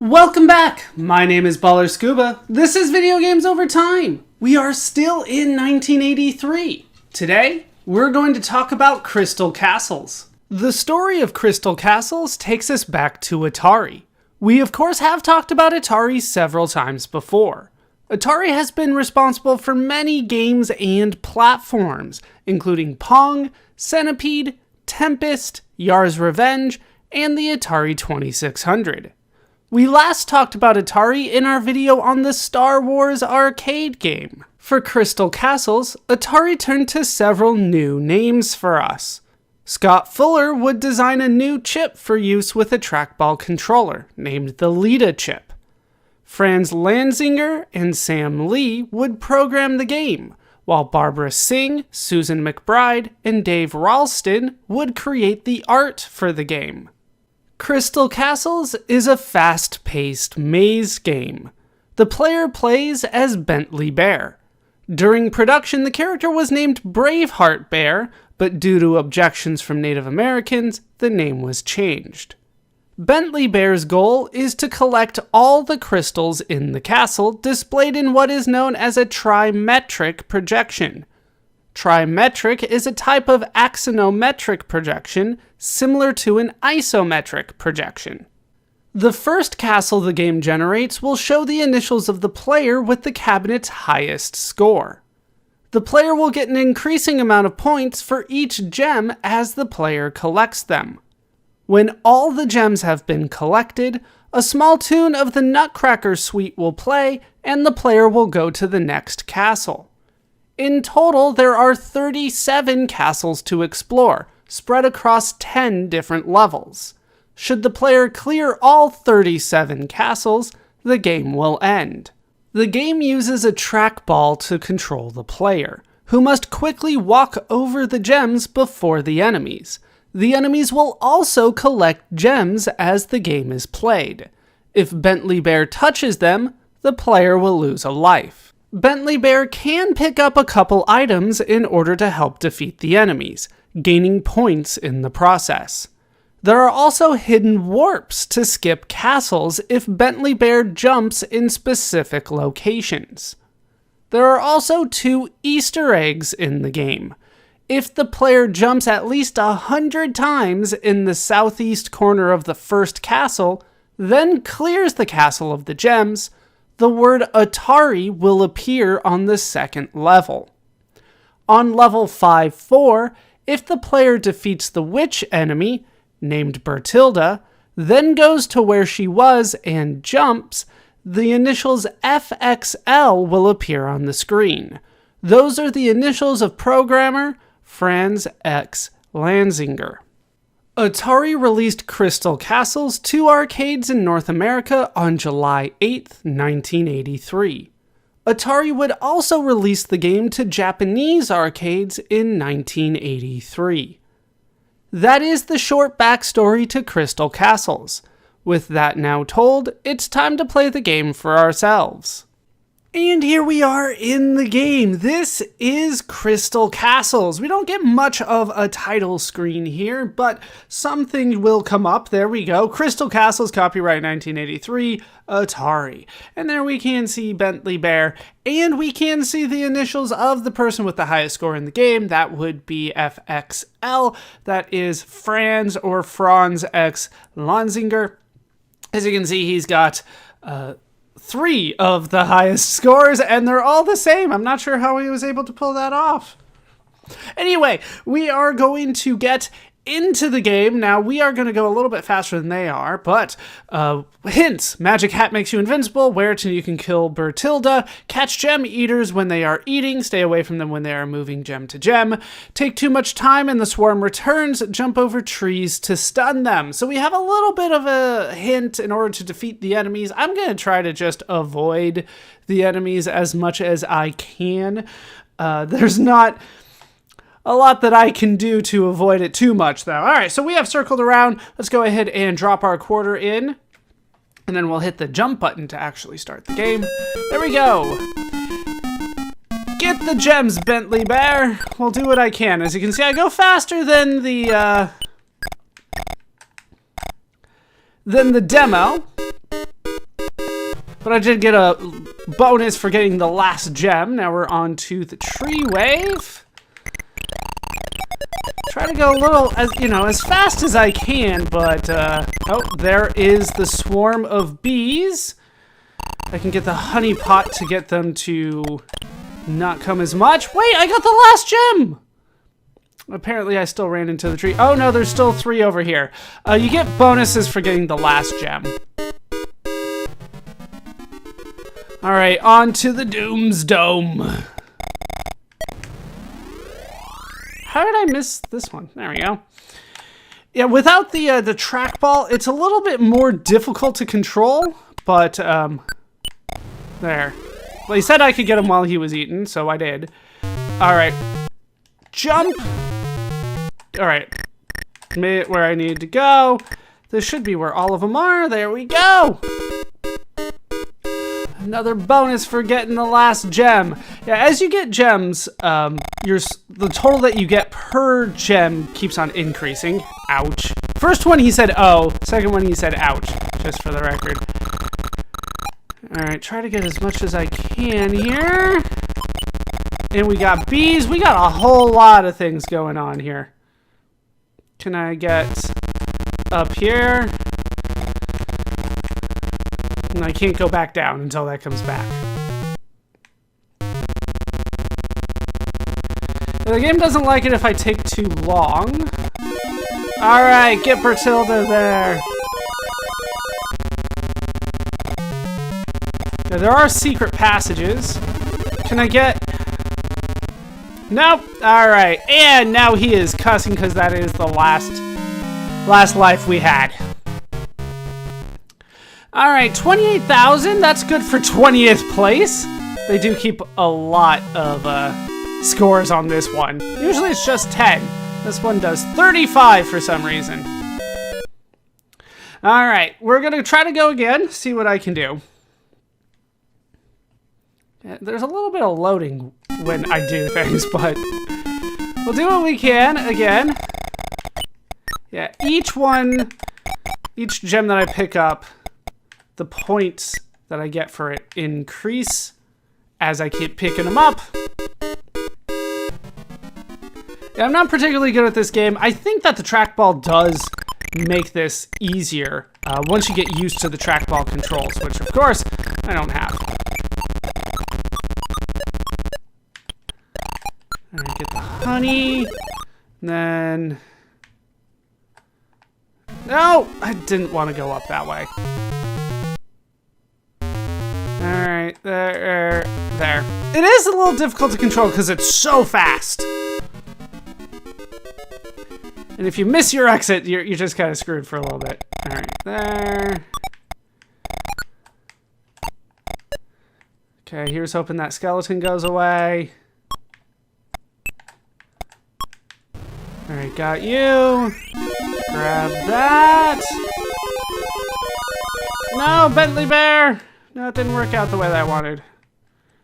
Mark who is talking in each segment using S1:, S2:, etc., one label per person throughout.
S1: Welcome back! My name is ballerscuba. This is Video Games Over Time. We are still in 1983. Today, we're going to talk about Crystal Castles. The story of Crystal Castles takes us back to Atari. We of course have talked about Atari several times before. Atari has been responsible for many games and platforms, including Pong, Centipede, Tempest, Yar's Revenge, and the Atari 2600. We last talked about Atari in our video on the Star Wars arcade game. For Crystal Castles, Atari turned to several new names for us. Scott Fuller would design a new chip for use with a trackball controller, named the Leda chip. Franz Lanzinger and Sam Lee would program the game, while Barbara Singh, Susan McBride, and Dave Ralston would create the art for the game. Crystal Castles is a fast-paced maze game. The player plays as Bentley Bear. During production, the character was named Braveheart Bear, but due to objections from Native Americans, the name was changed. Bentley Bear's goal is to collect all the crystals in the castle displayed in what is known as a trimetric projection. Trimetric is a type of axonometric projection similar to an isometric projection. The first castle the game generates will show the initials of the player with the cabinet's highest score. The player will get an increasing amount of points for each gem as the player collects them. When all the gems have been collected, a small tune of the Nutcracker Suite will play and the player will go to the next castle. In total, there are 37 castles to explore, spread across 10 different levels. Should the player clear all 37 castles, the game will end. The game uses a trackball to control the player, who must quickly walk over the gems before the enemies. The enemies will also collect gems as the game is played. If Bentley Bear touches them, the player will lose a life. Bentley Bear can pick up a couple items in order to help defeat the enemies, gaining points in the process. There are also hidden warps to skip castles if Bentley Bear jumps in specific locations. There are also 2 Easter eggs in the game. If the player jumps at least 100 times in the southeast corner of the first castle, then clears the castle of the gems, the word Atari will appear on the second level. On level 5-4, if the player defeats the witch enemy, named Bertilda, then goes to where she was and jumps, the initials FXL will appear on the screen. Those are the initials of programmer Franz X. Lanzinger. Atari released Crystal Castles to arcades in North America on July 8, 1983. Atari would also release the game to Japanese arcades in 1983. That is the short backstory to Crystal Castles. With that now told, it's time to play the game for ourselves. And here we are in the game. This is Crystal Castles. We don't get much of a title screen here, but something will come up. There we go. Crystal Castles, copyright 1983, Atari. And there we can see Bentley Bear, and we can see the initials of the person with the highest score in the game. That would be FXL. That is Franz or Franz X. Lanzinger. As you can see, he's got 3 of the highest scores, and they're all the same. I'm not sure how he was able to pull that off. Anyway, we are going to get into the game. Now, we are going to go a little bit faster than they are, but hints. Magic hat makes you invincible. Wear it till you can kill Bertilda. Catch gem eaters when they are eating. Stay away from them when they are moving gem to gem. Take too much time and the swarm returns. Jump over trees to stun them. So we have a little bit of a hint in order to defeat the enemies. I'm going to try to just avoid the enemies as much as I can. There's not a lot that I can do to avoid it too much, though. All right, so we have circled around. Let's go ahead and drop our quarter in, and then we'll hit the jump button to actually start the game. There we go. Get the gems, Bentley Bear. We'll do what I can. As you can see, I go faster than the demo. But I did get a bonus for getting the last gem. Now we're on to the tree wave. Try to go a little, as fast as I can, but, oh, there is the swarm of bees. I can get the honey pot to get them to not come as much. Wait, I got the last gem! Apparently I still ran into the tree. Oh no, there's still 3 over here. You get bonuses for getting the last gem. Alright, on to the Doom's Dome. How did I miss this one? There we go. Yeah, without the trackball, it's a little bit more difficult to control, but, there. Well, he said I could get him while he was eating, so I did. Alright. Jump! Alright. Made it where I need to go. This should be where all of them are. There we go! Another bonus for getting the last gem. Yeah, as you get gems, the total that you get per gem keeps on increasing. Ouch. First one he said oh, second one he said ouch, just for the record. Alright, try to get as much as I can here. And we got bees. We got a whole lot of things going on here. Can I get up here? And I can't go back down until that comes back. The game doesn't like it if I take too long. Alright, get Bertilda there. Yeah, there are secret passages. Can I get... Nope. Alright, and now he is cussing because that is the last life we had. Alright, 28,000. That's good for 20th place. They do keep a lot of scores on this one. Usually it's just 10. This one does 35 for some reason. Alright, we're going to try to go again, see what I can do. Yeah, there's a little bit of loading when I do things, but we'll do what we can again. Yeah, each gem that I pick up, the points that I get for it increase as I keep picking them up. Yeah, I'm not particularly good at this game. I think that the trackball does make this easier once you get used to the trackball controls, which of course I don't have. Alright, get the honey, then... No! I didn't want to go up that way. Alright, there. It is a little difficult to control because it's so fast. And if you miss your exit, you're just kind of screwed for a little bit. Alright, there. Okay, here's hoping that skeleton goes away. Alright, got you. Grab that. No, Bentley Bear! No, it didn't work out the way that I wanted.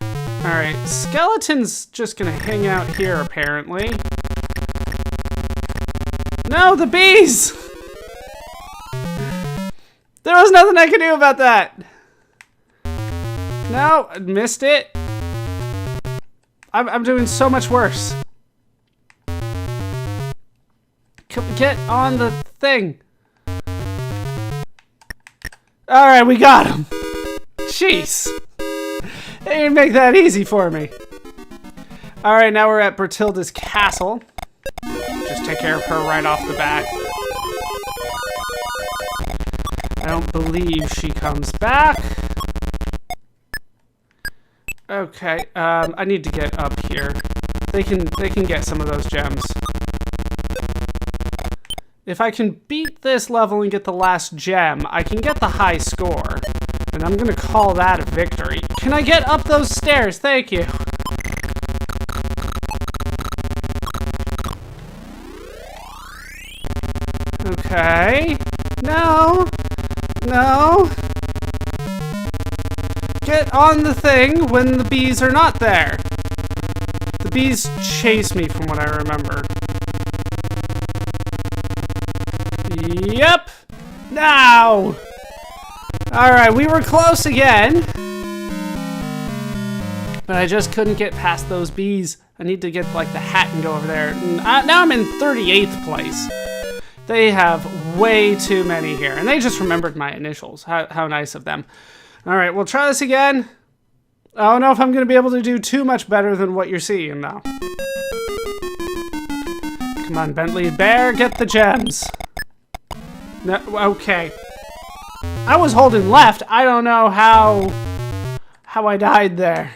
S1: Alright, skeleton's just gonna hang out here, apparently. No, the bees! There was nothing I could do about that! No, I missed it. I'm doing so much worse. Get on the thing. Alright, we got him. Jeez. They didn't make that easy for me. Alright, now we're at Bertilda's castle. Just take care of her right off the bat. I don't believe she comes back. Okay, I need to get up here. They can get some of those gems. If I can beat this level and get the last gem, I can get the high score. And I'm gonna call that a victory. Can I get up those stairs? Thank you. Okay. No. No. Get on the thing when the bees are not there. The bees chase me from what I remember. Yep. Now. Alright, we were close again. But I just couldn't get past those bees. I need to get, like, the hat and go over there. Now I'm in 38th place. They have way too many here. And they just remembered my initials. How nice of them. Alright, we'll try this again. I don't know if I'm going to be able to do too much better than what you're seeing now. Come on, Bentley Bear, get the gems. No, okay. I was holding left. I don't know how I died there.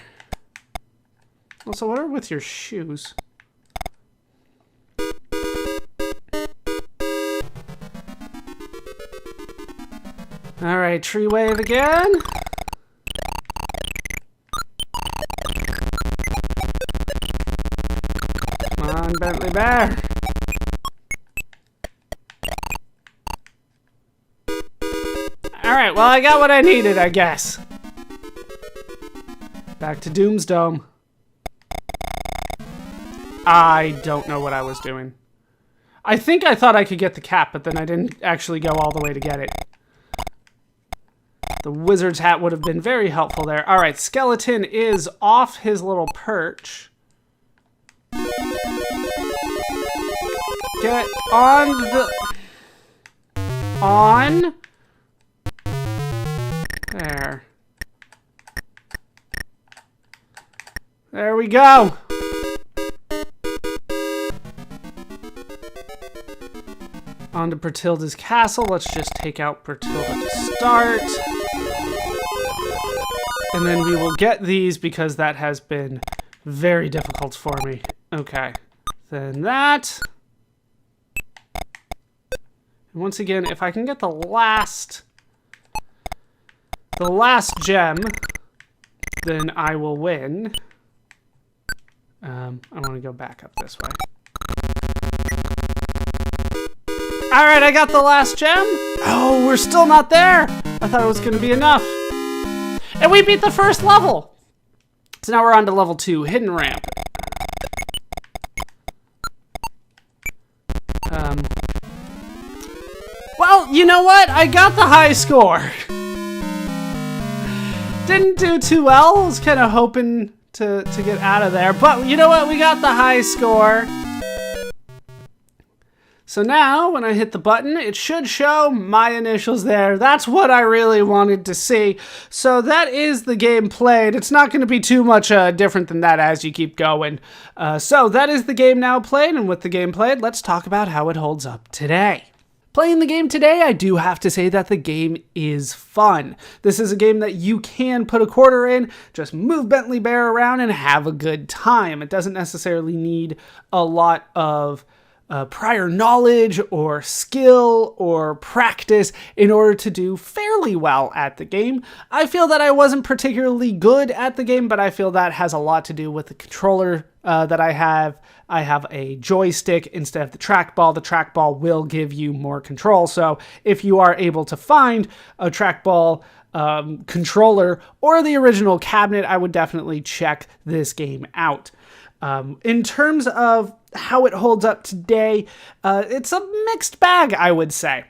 S1: Also, what are with your shoes? Alright, tree wave again. Come on, Bentley Bear. Alright, well, I got what I needed, I guess. Back to Doomsdome. I don't know what I was doing. I think I thought I could get the cap, but then I didn't actually go all the way to get it. The wizard's hat would have been very helpful there. Alright, Skeleton is off his little perch. Get on the... On... There. There we go. On to Bertilda's castle. Let's just take out Bertilda to start. And then we will get these because that has been very difficult for me. Okay. Then that. And once again, if I can get the last gem, then I will win. I want to go back up this way. Alright, I got the last gem. Oh, we're still not there. I thought it was going to be enough. And we beat the first level. So now we're on to level 2, hidden ramp. Well, you know what? I got the high score. Didn't do too well. I was kind of hoping to get out of there. But you know what? We got the high score. So now, when I hit the button, it should show my initials there. That's what I really wanted to see. So that is the game played. It's not going to be too much different than that as you keep going. So that is the game now played, and with the game played, let's talk about how it holds up today. Playing the game today, I do have to say that the game is fun. This is a game that you can put a quarter in, just move Bentley Bear around and have a good time. It doesn't necessarily need a lot of prior knowledge or skill or practice in order to do fairly well at the game. I feel that I wasn't particularly good at the game, but I feel that has a lot to do with the controller that I have. I have a joystick instead of the trackball. The trackball will give you more control. So if you are able to find a trackball controller or the original cabinet, I would definitely check this game out. In terms of how it holds up today, it's a mixed bag, I would say.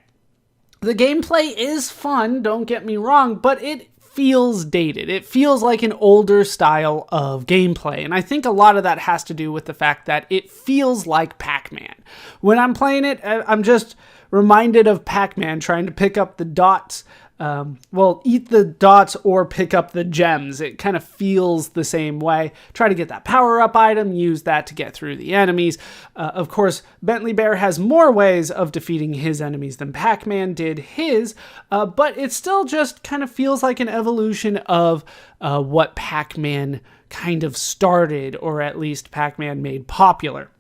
S1: The gameplay is fun, don't get me wrong, but it feels dated. It feels like an older style of gameplay, and I think a lot of that has to do with the fact that it feels like Pac-Man. When I'm playing it, I'm just reminded of Pac-Man trying to pick up the dots. Eat the dots or pick up the gems. It kind of feels the same way. Try to get that power-up item, use that to get through the enemies. Of course, Bentley Bear has more ways of defeating his enemies than Pac-Man did his, but it still just kind of feels like an evolution of what Pac-Man kind of started, or at least Pac-Man made popular.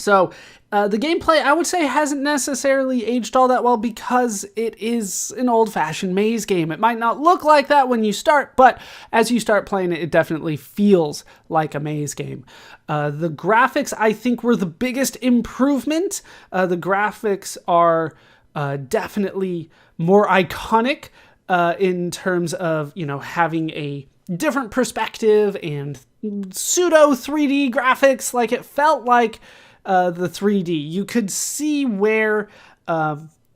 S1: So, the gameplay, I would say, hasn't necessarily aged all that well because it is an old-fashioned maze game. It might not look like that when you start, but as you start playing it, it definitely feels like a maze game. The graphics, I think, were the biggest improvement. The graphics are definitely more iconic in terms of, having a different perspective and pseudo 3D graphics. Like, it felt like the 3D. You could see where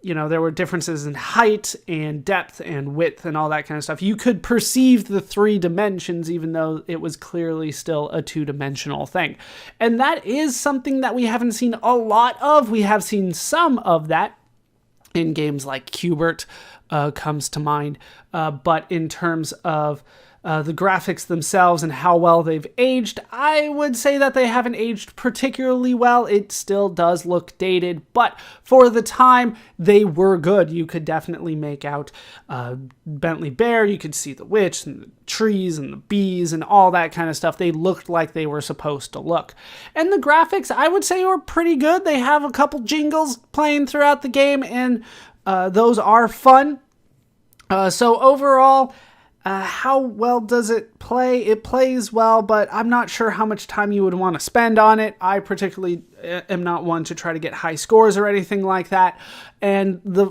S1: there were differences in height and depth and width and all that kind of stuff. You could perceive the 3 dimensions even though it was clearly still a 2-dimensional thing. And that is something that we haven't seen a lot of. We have seen some of that in games like Qbert comes to mind. But in terms of the graphics themselves and how well they've aged, I would say that they haven't aged particularly well. It still does look dated, but for the time, they were good. You could definitely make out Bentley Bear. You could see the witch and the trees and the bees and all that kind of stuff. They looked like they were supposed to look. And the graphics, I would say, were pretty good. They have a couple jingles playing throughout the game, and those are fun. So overall, how well does it play? It plays well, but I'm not sure how much time you would want to spend on it. I particularly am not one to try to get high scores or anything like that. And the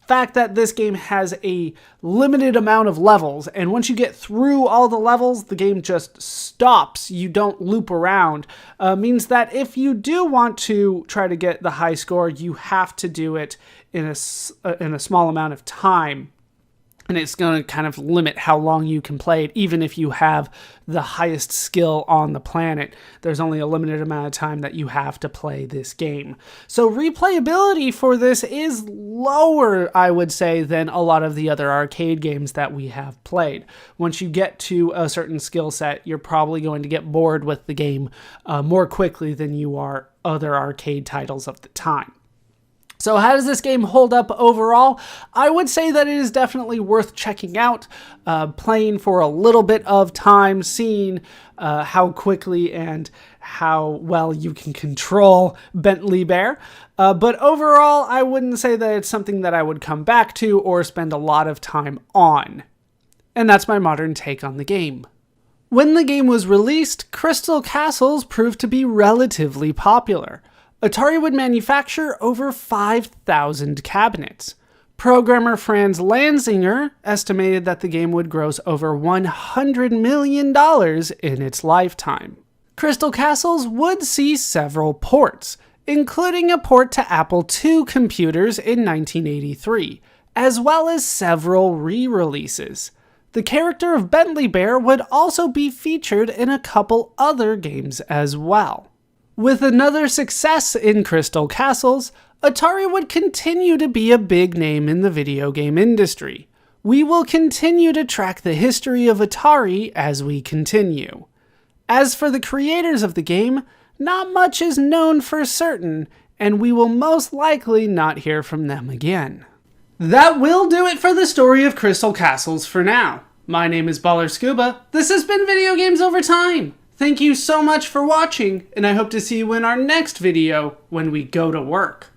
S1: fact that this game has a limited amount of levels, and once you get through all the levels, the game just stops. You don't loop around. Means that if you do want to try to get the high score, you have to do it in a small amount of time. And it's going to kind of limit how long you can play it, even if you have the highest skill on the planet. There's only a limited amount of time that you have to play this game. So replayability for this is lower, I would say, than a lot of the other arcade games that we have played. Once you get to a certain skill set, you're probably going to get bored with the game more quickly than you are other arcade titles of the time. So how does this game hold up overall? I would say that it is definitely worth checking out, playing for a little bit of time, seeing how quickly and how well you can control Bentley Bear. But overall, I wouldn't say that it's something that I would come back to or spend a lot of time on. And that's my modern take on the game. When the game was released, Crystal Castles proved to be relatively popular. Atari would manufacture over 5,000 cabinets. Programmer Franz Lanzinger estimated that the game would gross over $100 million in its lifetime. Crystal Castles would see several ports, including a port to Apple II computers in 1983, as well as several re-releases. The character of Bentley Bear would also be featured in a couple other games as well. With another success in Crystal Castles, Atari would continue to be a big name in the video game industry. We will continue to track the history of Atari as we continue. As for the creators of the game, not much is known for certain, and we will most likely not hear from them again. That will do it for the story of Crystal Castles for now. My name is ballerscuba. This has been Video Games Over Time. Thank you so much for watching, and I hope to see you in our next video when we go to work.